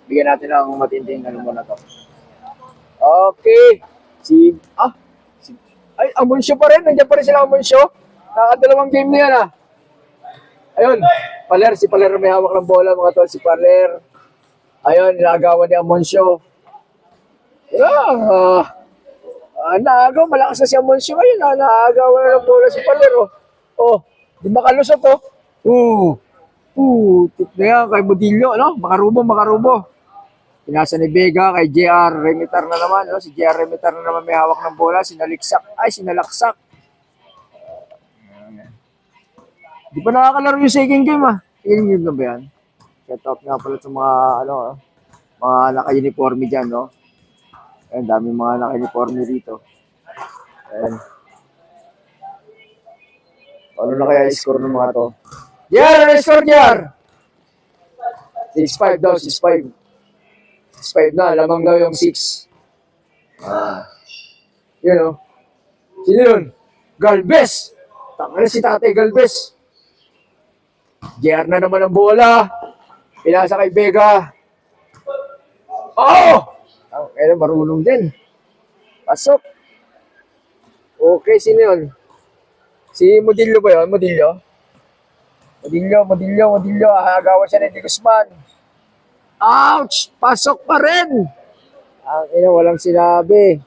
Bigyan natin ng matinding ano muna to. Okay. Si, ay, Amuncio pa rin. Nandiyan pa rin sila Amuncio. Nakadalawang game na yan Ayun. Paler, si Paler may hawak ng bola mga tol. Si Paler. Ayun, nilagawan ni Amuncio. Naagaw, malakas na si Amuncio ngayon. Naagaw na ng bola si Paler. Di makalusot tip na yan kay Budillo, no? Makarubo. Pinasa ni Vega kay JR Remitar na naman, no? Si JR Remitar na naman may hawak ng bola, sinalaksak. Di pa nakakalaro yung second game, Second game na ba yan? Shout out nga pala sa mga, mga naka-uniforme dyan, no? Ayun, daming mga naka-uniforme dito. Ayun. Ano na kaya i-score ng mga to? JR, ano score JR? 6-5 daw, 6-5. 6-5 na, lamang daw yung 6. Yun, Sino yun? Galvez! Tanggal si Tatay Galvez. JR na naman ang bola. Pinasa kay Vega. Kaya marunong din. Pasok. Okay, sino yun? Si Modillo ba yun? Modillo. Agawan siya ni Di Guzman. Ouch! Pasok pa rin! Walang sinabi.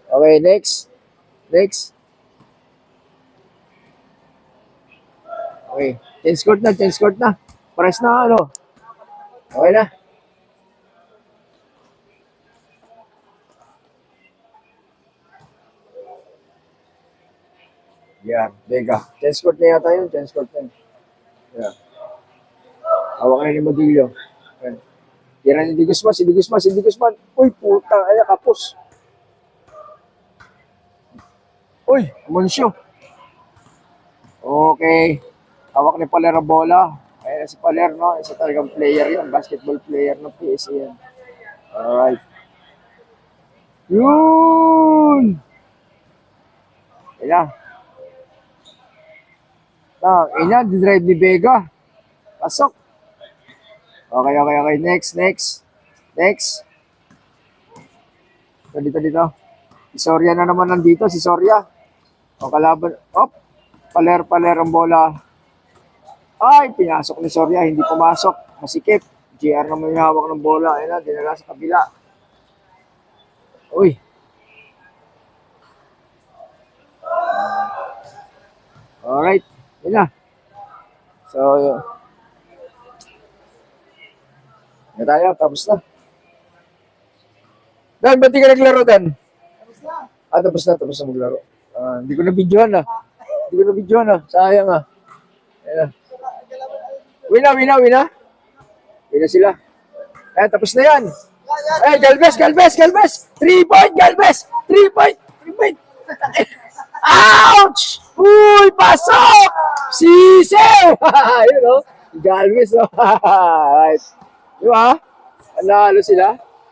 Okay, next. Okay, 10 scored na. Pares na, Okay na. Yan, Vega. 10 scored na yata yun. 10 scored na. Yan. Hawak na ni Modillo. Yan. Tira ni Di Guzman. Si Di Guzman. Uy, puta. Ay, kapos. Uy, Amuncio. Okay. Hawak ni Paler ang bola. Ayan si Paler, no? Isa talagang player yun. Basketball player ng PSA yan. Alright. Yun! Ayan. Drive ni Vega. Pasok. Okay. Next. Dito. Si Soria na naman nandito. Si Soria. Kalaban. Paler ang bola. Ay, pinasok ni Soria. Hindi pumasok. Masikip. JR naman yung hawak ng bola. Ayun na, dinala sa kabila. Uy. Alright. Yun na. So, na tayo. Tapos na. Dan, ba't di ka naglaro, Dan? Tapos na maglaro. Hindi ko na videohan Sayang Ayan. Win na sila. Tapos na yan. Galvez! 3-point, Galvez! 3-point! Ouch! Uy, pasok! Sisew! Galvez, Right. Diba? Nanalo sila.